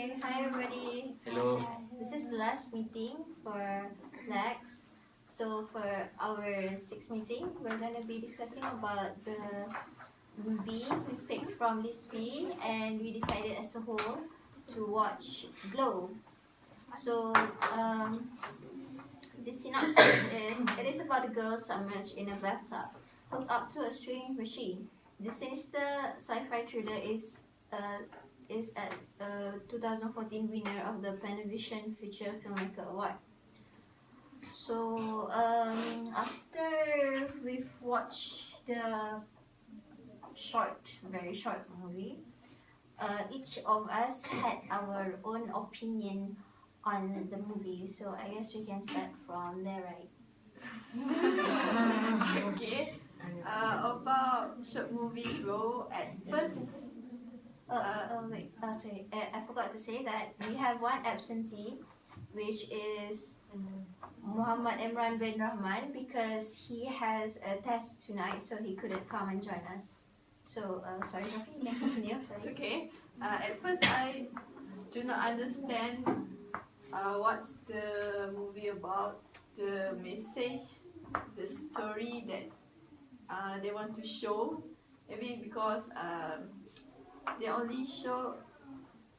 Okay, hi everybody. Hello. This is the last meeting for LAX. So for our sixth meeting, we're going to be discussing about the movie we picked from this movie, and we decided as a whole to watch Glow. So the synopsis is, it is about a girl submerged in a bathtub, hooked up to a strange machine. The sinister sci-fi thriller is at 2014 winner of the Panavision Feature Filmmaker Award. So after we've watched the very short movie, each of us had our own opinion on the movie. So I guess we can start from there, right? Okay. About short movie Glow, at first, Sorry, I forgot to say that we have one absentee, which is Muhammad Imran bin Rahman, because he has a test tonight, so he couldn't come and join us. So, sorry, Sophie, you can continue. it's Sorry. okay. At first, I do not understand what's the movie about, the message, the story that they want to show. Maybe because they only show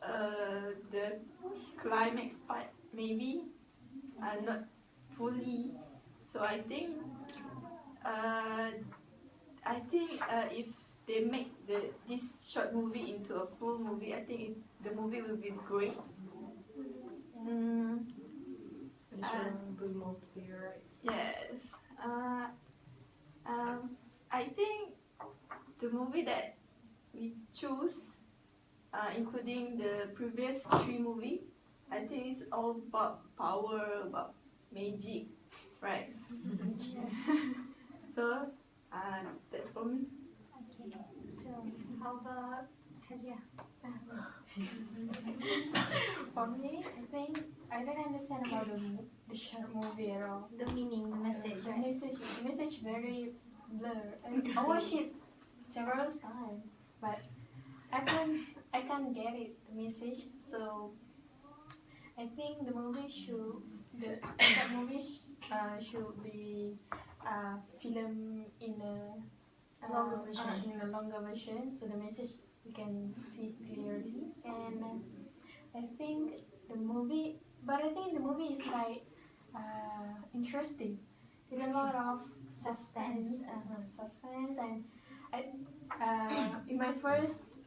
the climax part, maybe not fully. So I think if they make this short movie into a full movie, I think the movie will be great. Be more clear. Yes. I think the movie that we choose, including the previous 3 movies, I think it's all about power, about magic, right? So that's for me. Okay, so how about Hazia? For me, I think I don't understand about the short movie at all. The meaning, the message, The right? message very blur. I watched it several times, but I can't get it, the message. So I think the movie should be film in a Longer version. in a longer version, so the message we can see clearly. And I think the movie is like interesting. There's a lot of suspense, and in my first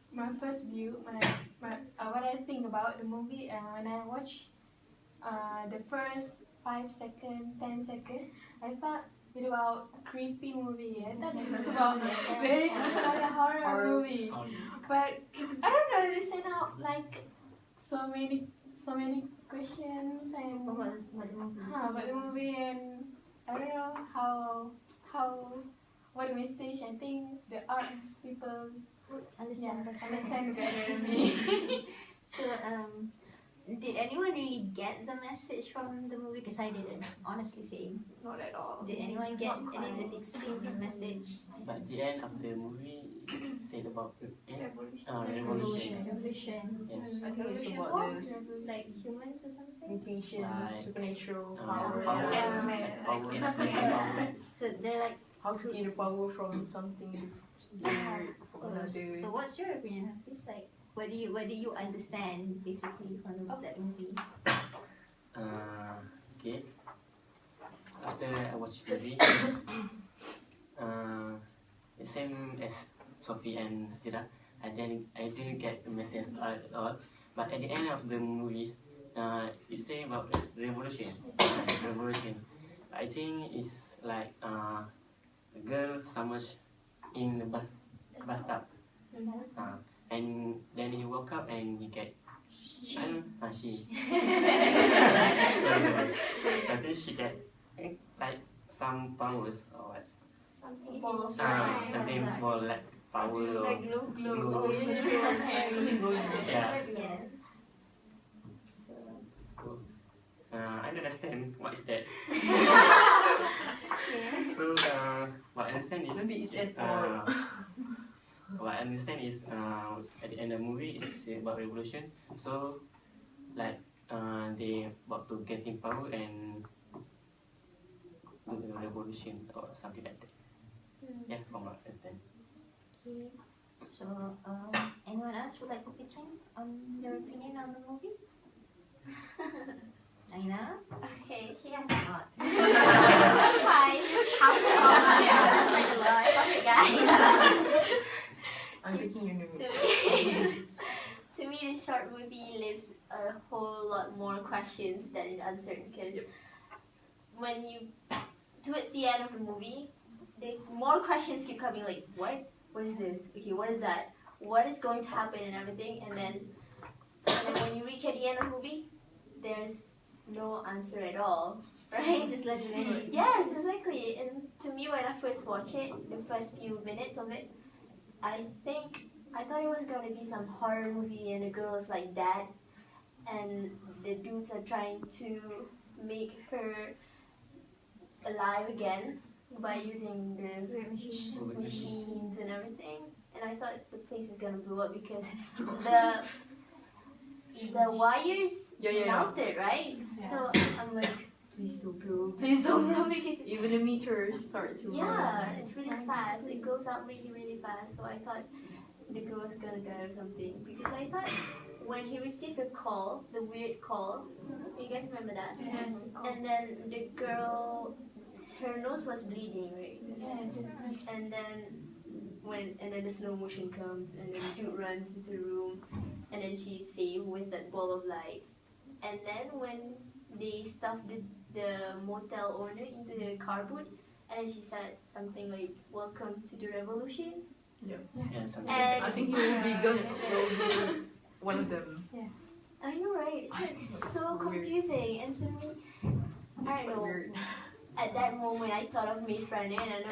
view, what I think about the movie, when I watch the first 5 seconds, 10 seconds, I thought it about a creepy movie. I thought it was about very like a horror movie, but I don't know. They sent out like so many questions and What the movie? about the movie, and I don't know how what the message. I think the arts people Understand better. understand better than me. So, did anyone really get the message from the movie? Because I didn't, honestly saying. Not at all. Did anyone get Not any quite. distinct message? But the end of the movie is said about Revolution. revolution. Yes. I think it's about Like humans or something? mutation, Like, supernatural power. power. X-Men. Power. Something X-Men. So they're like, How to get the power from something weird from another. so what's your opinion? It's like, what do you understand basically from that movie? Okay. After I watch the movie, the same as Sophie and Zira, I didn't get the message at all. But at the end of the movie, it say about revolution. Revolution. I think it's like a girl submerged in the bathtub. And then he woke up and he get she. Sorry. I think she get like some powers or what? Something Ball of Something more like power or like glow. glue. Oh, Yeah. Yes. So, I don't understand what is that. Yeah. So what I understand is Maybe it's airport. what I understand is at the end of the movie it's about revolution. So like they about to get in power and do the revolution or something like that. Yeah, from my understanding. Okay. So, anyone else would like to pitch in on their opinion on the movie? Aina? Okay. She has a lot. Hi. Stop it, guys. I'm picking your nose. To me, this short movie leaves a whole lot more questions than it answered, because when you, towards the end of the movie, more questions keep coming, like, what is this? Okay, what is that? What is going to happen and everything? And then when you reach at the end of the movie, there's no answer at all, right? Just let it end. Yes, exactly. And to me, when I first watched it, the first few minutes of it, I thought it was going to be some horror movie and the girl is like that, and the dudes are trying to make her alive again by using the machines and everything. And I thought the place is gonna blow up because the wires melted, right? Yeah. So I'm like, Please don't blow. please don't blow because Even the meters start to yeah, it's really fast. It goes up really, really fast. So I thought the girl was gonna die or something, because I thought when he received a call, the weird call, you guys remember that? Yes. And then the girl, her nose was bleeding, right? Yes. And then the slow motion comes, and then the dude runs into the room, and then she's saved with that ball of light. And then when they stuffed the motel owner into the car boot, and then she said something like, "Welcome to the revolution." Yeah, something And- I think he will be one of them. I know, right? It's like so That's weird. confusing, and to me, I don't know. Weird. At that moment, I thought of Maze Runner, and I know.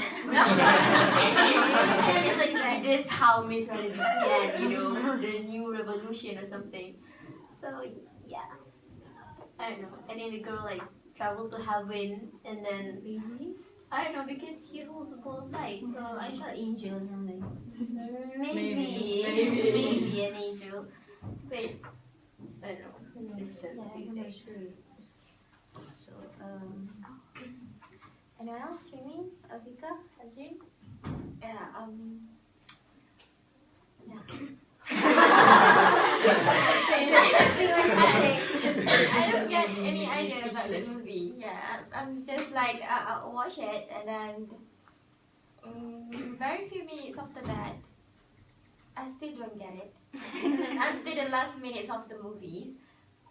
And it's like, this how Maze Runner began, you know, the new revolution or something. So yeah, I don't know. And then the girl like traveled to heaven, and then Really? I don't know, because she holds a ball of light. So I She's thought an angel or something. maybe an angel, but I don't know. It's so Yeah, I'm confusing. not sure. So, anyone else? Mimi, Avika, Azrin? Yeah. I don't get any idea about the Speechless. movie. Yeah, I'm just like I'll watch it, and then very few minutes after that, I still don't get it. Until the last minutes of the movies.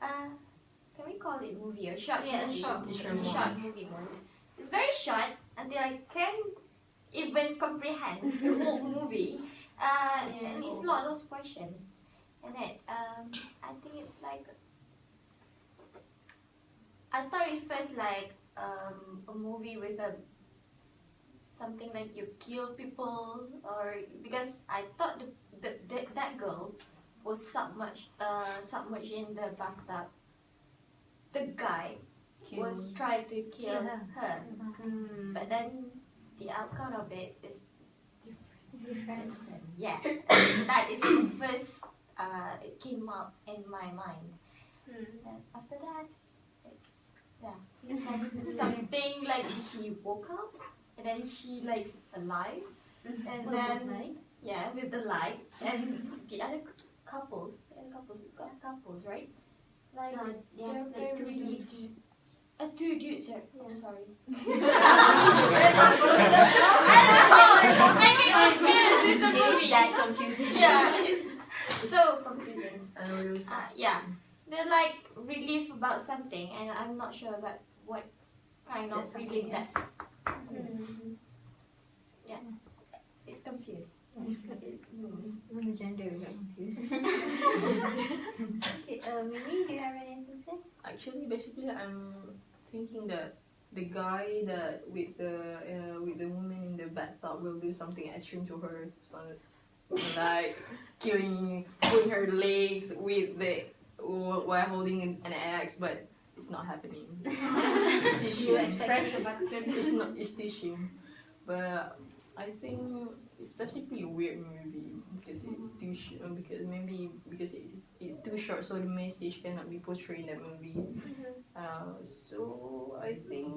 Can we call it movie or short Yeah, movie? short movie. Short movie mode. It's very short until I can even comprehend the whole movie. And it's a lot of questions. And then I think it's like, I thought it's first like a movie with a something like you kill people, or because I thought that girl was submerged in the bathtub. The guy was trying to kill her. But then the outcome of it is different. Yeah, that is the first it came up in my mind. And after that, it's something like she woke up and then she like alive, and then with the lights and the other couples, right? Like Yeah, like two dudes. Two dudes. Sorry. Yeah. I'm sorry. I don't know. I'm confused with the It is movie. that confusing. Yeah, it's so confusing. I know you Yeah, they're like relief about something, and I'm not sure about what kind of That's relief something that. else. Yeah, it's confused. Even the gender got confused. Okay, Mimi, do you have anything to say? Actually, basically, I'm thinking that the guy that with the woman in the bathtub will do something extreme to her, so, like pulling her legs with the while holding an axe, but it's not happening. It's You tissue. expect Press the button. It's not. It's tissue. But I think it's basically a weird movie because it's too because maybe because it's too short, so the message cannot be portrayed in that movie. So I think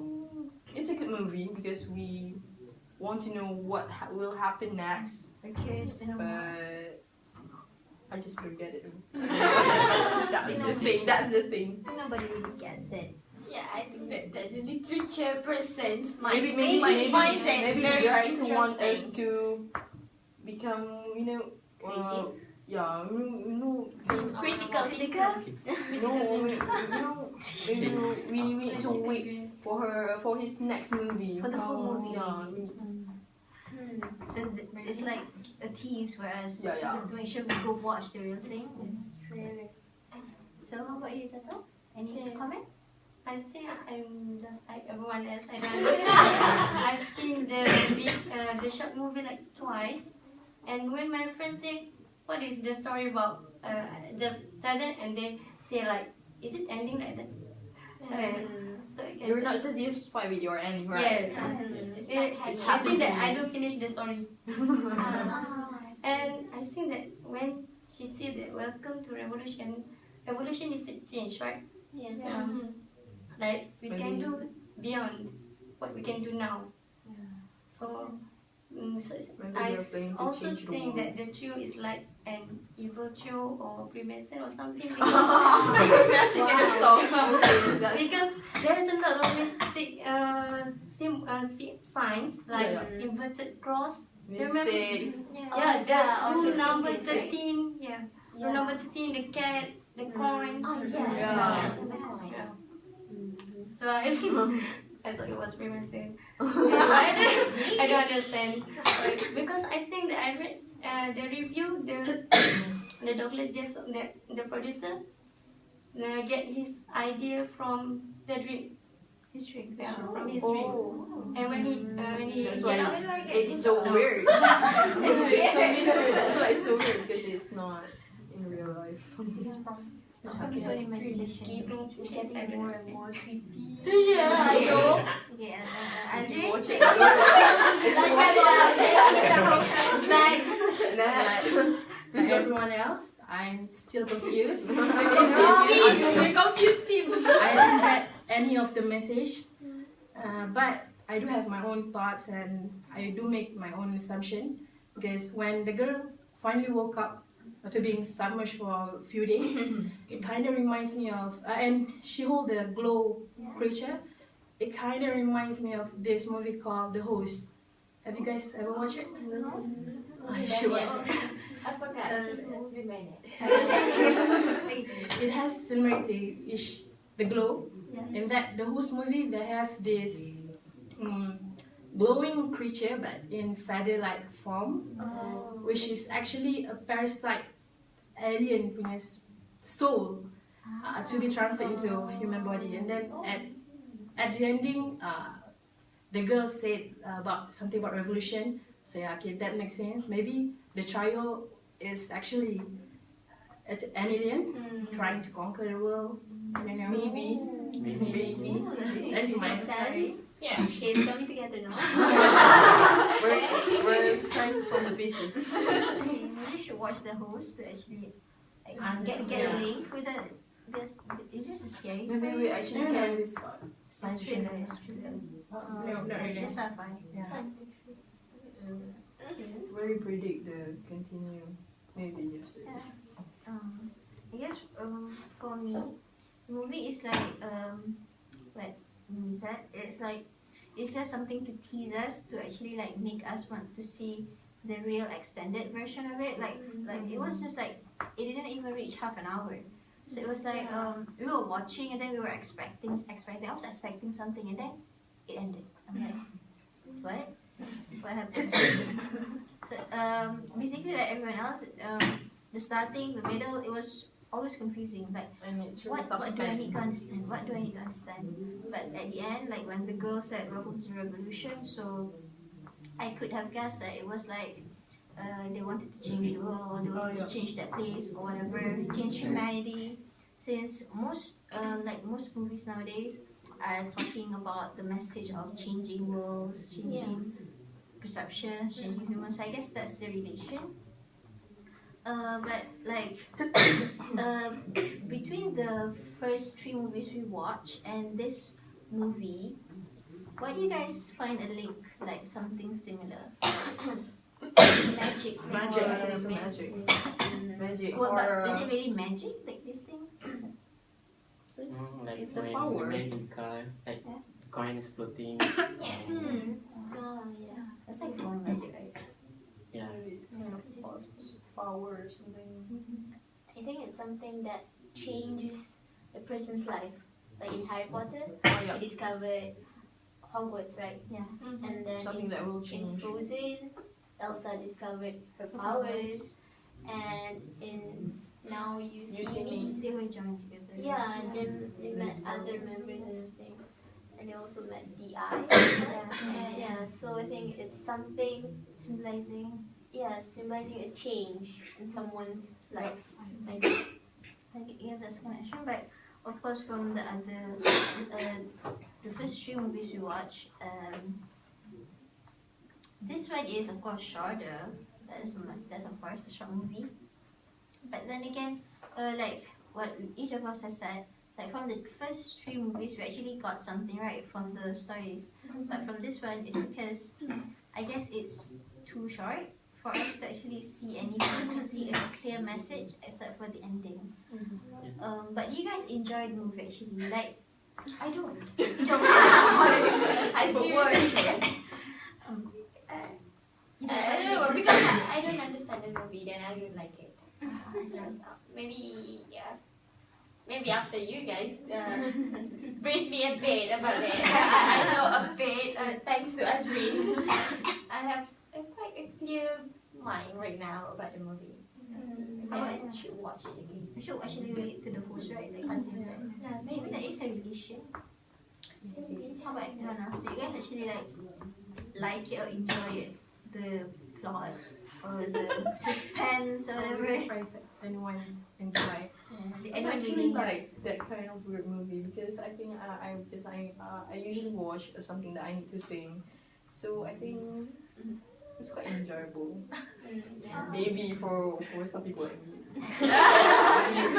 it's a good movie because we want to know what will happen next, We're curious to know more. but I just forget it. That's the thing. That's the thing. Nobody really gets it. Yeah, I think that the literature persons might Maybe find that maybe very the writer want us interesting. to become, yeah, Critical thinker. we need to wait for his next movie. For the full movie. Yeah, So it's like a tease for us Yeah, yeah. to make sure we go watch the real thing. So how about you, Sato? Any Okay. comment? I think I'm just like everyone else. I don't understand. I've seen the short movie like twice, and when my friends say, "What is the story about?" Just tell them, and they say like, "Is it ending like that?" So I can you're not satisfied with your ending, right? Yes. It's I think that happening. I don't finish the story. And I think that when she said that welcome to revolution, revolution is a change, right? Yeah. Like we can Maybe. do beyond what we can do now. So, Maybe I we're playing to also change the think world. that the trio is like an evil trio or Freemason or something Messi cannot stop. because there is a lot of mystic signs like Yeah, inverted cross. Mistakes. Yeah, the all rule the number mistakes. 13. Yeah. Rule number 13, the cats, the coins. Oh Yeah. yeah. And the coins. Yeah. So I thought it was Freemason. I don't understand because I think that I read the review, the Douglas Jensen, the producer, get his idea from the dream. History. Yeah, from his dream. Oh, And when he that's get why up, it's so No. weird. It's weird. That's why it's so weird because it's not in real life. It's from his own imagination. It's getting more and more creepy. Yeah, I know. Okay, If you Andre? watch it, next. Like everyone else, I'm still confused. You confused him. I didn't get any of the message, but I do have my own thoughts and I do make my own assumption because when the girl finally woke up after being submerged for a few days, it kind of reminds me of, and she hold the glow creature. It kind of reminds me of this movie called The Host. Have you guys ever watched it? No. You should watch it. I forgot. She's a movie man. It has similarity-ish, the glow. Yeah. In that the host movie, they have this glowing creature but in feather-like form, which is actually a parasite alien punya soul to be transferred into human body. And then at the ending, the girl said about something about revolution. So yeah, okay, that makes sense. Maybe the trio is actually an alien trying to conquer the world. I don't know. Maybe. That is my story. Yeah. Okay, it's coming together now. We're trying to solve the pieces. Okay, maybe you should watch The Host to actually get a link with the. Is this a scary Maybe story? we actually No, can. it's science fiction. It's thriller. No, not really. It's sci-fi. Yeah. Where we predict the continue. Maybe yes. Yes. I guess for me, the movie is like we said, it's just something to tease us, to actually like make us want to see the real extended version of it. Like it was just like it didn't even reach half an hour. So it was like we were watching and then we were expecting. I was expecting something and then it ended. I'm like, what? What happened? So basically, like everyone else, the starting, the middle, it was always confusing. Like And it's really what do I need to suspect. understand? What do I need to understand? But at the end, like when the girl said "Welcome to the Revolution," so I could have guessed that it was like they wanted to change the world, or they wanted to change that place, or whatever, change humanity. Since most movies nowadays are talking about the message of changing worlds, changing perception, changing humans. So I guess that's the relation. But like between the first three movies we watched and this movie, what do you guys find a link, like something similar? Magic. Magic. or I think it's magic. Magic. Well, Or but is it really magic, like this thing? Like It's a when power. it's made in car, like Yeah. coin is floating. Yeah. and, Oh yeah, that's like blowing magic, right? yeah. maybe it's kind of power or something. I think it's something that changes a person's life. Like in Harry Potter, Oh yeah. he discovered Hogwarts, right? Yeah. And then Something that will in change. Frozen, Elsa discovered her powers, and in Now You See Me, They were joined together. yeah, and then they met other members and everything, and they also met DI. Yeah, so I think it's something, Symbolizing. yeah, symbolizing a change in someone's life. Like, I guess that's a connection, but of course from the other, the first three movies we watched, this one is of course shorter. That's of course a short movie. But then again, like what each of us has said, like from the first three movies we actually got something right from the stories. But from this one, it's because I guess it's too short for us to actually see anything, see a clear message except for the ending. But you guys enjoyed the movie actually, like I don't. I But why? I don't know, because I don't understand the movie, then I don't like it. So, maybe, yeah. Maybe after you guys brief me a bit about it. I know a bit, thanks to Azrin. I have quite a clear mind right now about the movie. I should watch it again. You should actually relate to the host, right? Like Hansin said. Yeah, Maybe there is a relation. How about everyone else? Do you guys actually like it or enjoy it? The plot or the suspense or whatever? Anyone enjoy? Did I anyone actually really like that kind of weird movie because I think I usually watch something that I need to sing, so I think it's quite enjoyable. Maybe for some people like me.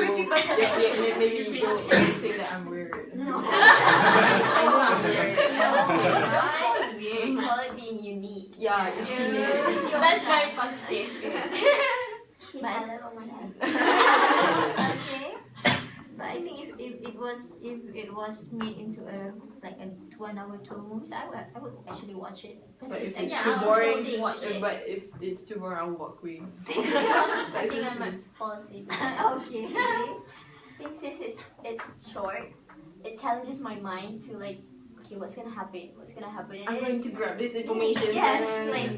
Maybe people think that I'm weird. No. I know I'm weird. Weird. Call it being unique. Yeah, it's unique. That's very positive. See But- color on my hand. Okay. But I think if it was made into a 1 hour tour movies, I would actually watch it. Because But it's if it's actually too boring, interesting. watch it. but if it's too boring, I'll walk away. I think I might fall asleep. Okay. I think since it's short, it challenges my mind to like, okay, what's gonna happen? What's gonna happen? And I'm then, going to grab this information. yes, and- like,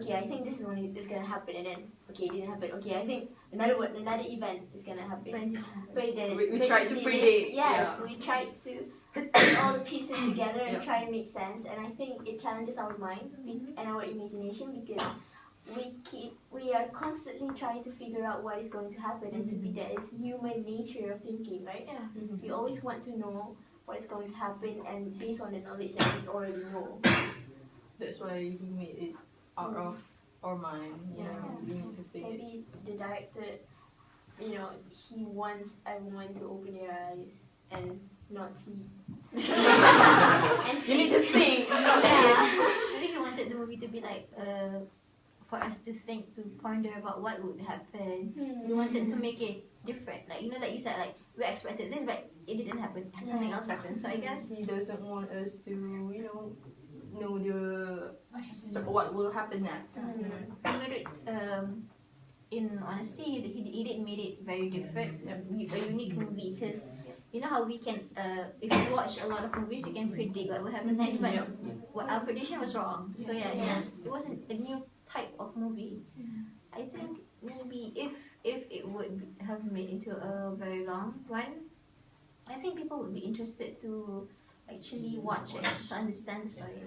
okay, I think this is when it's gonna happen, and then okay, it didn't happen. Okay, I think another event is gonna happen. But then We but tried it to didn't. predict, Yes, yeah. we tried to put all the pieces together and Yeah. try to make sense. And I think it challenges our mind and our imagination because we are constantly trying to figure out what is going to happen, and to be that is human nature of thinking, right? Yeah. We always want to know what is going to happen, and based on the knowledge that we already know. That's why he made it out of our mind. You know, we need to think it. Maybe the director, he wants everyone to open their eyes and not sleep. And You need to think, not Yeah. say. Maybe he wanted the movie to be like for us to think, to ponder about what would happen. He wanted to make it different. Like like you said, like we expected this, but it didn't happen. Something else happened. So I guess He doesn't want us to, know what will happen next. he made it. In honesty, he did made it very different, a unique movie. Because you know how we can, if you watch a lot of movies, you can predict what will happen next. But Yeah. what our prediction was wrong. So yeah, it wasn't a new type of movie. I think maybe if it would have made into a very long one, I think people would be interested to actually watch it to understand the story.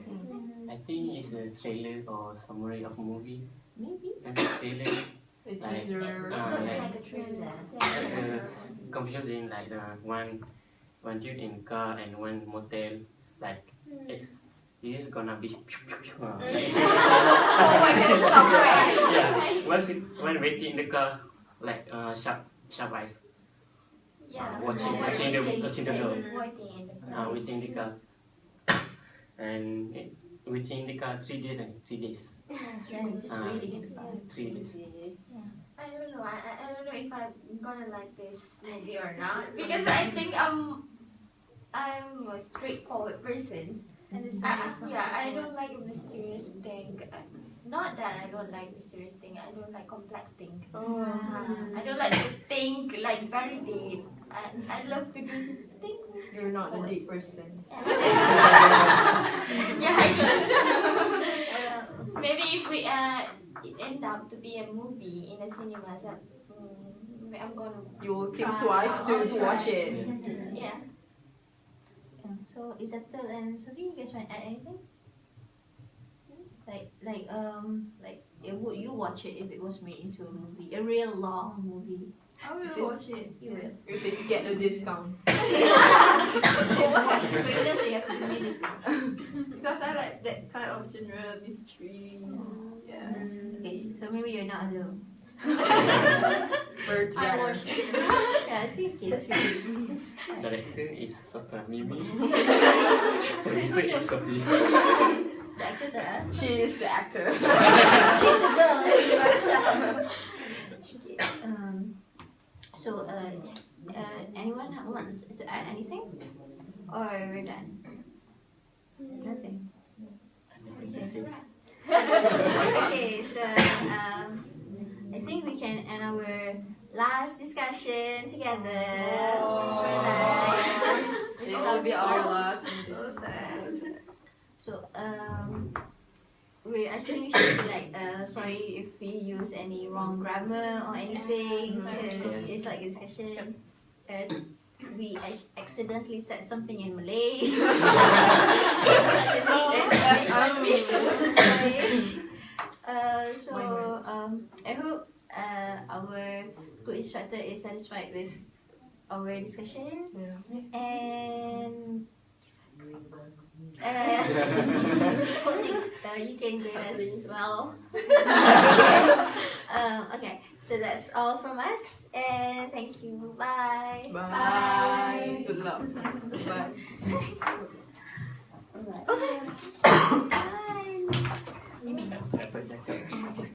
I think it's a trailer or summary of movie. Maybe. Maybe trailer A Like- teaser. It looks like- like a trailer. confusing, like one dude in car and one motel, like it's He's gonna be. Oh my god, stop it. Yeah, when waiting in the car, like sharp eyes. Yeah. Watching the girl. He's waiting in the car. Waiting in the car. And waiting in the car 3 days and 3 days. Yeah, just reading it. 3 days. I don't know. I don't know if I'm gonna like this movie or not because I think I'm a straightforward person. And the story is not I don't like a mysterious thing. Not that I don't like mysterious thing. I don't like complex thing. I don't like to think like very deep. I love to do things. You're not a deep person. Yeah, I don't. Maybe if we it end up to be a movie in a cinema, so I'm gonna. You will think Try. twice to watch it. Yeah. So Isabel and Sophie, you guys want to add anything? Would you watch it if it was made into a movie, a real long movie? I will watch it. You will. If it get a discount. So watch the trailer, so you have to give me a discount. Because I like that kind of genre, mystery. Yeah. Okay, so maybe you're not alone. We're together. Yeah, see, okay, that's really Director is Mimi. Producer is Sophie. the actors are us. She is the actor. She's the girl. Okay, so anyone wants to add anything, or we're done? Nothing. Okay, so I think we can end our last discussion together. Relax. This will be our last meeting. So sad. So I think we should be like sorry if we use any wrong grammar or anything because it's like a discussion. We accidentally said something in Malay. So I hope our group instructor is satisfied with our discussion and hopefully you can grade us well. Okay, so that's all from us and thank you. Bye. Bye. Good luck. Bye. Bye. Dapat cakap.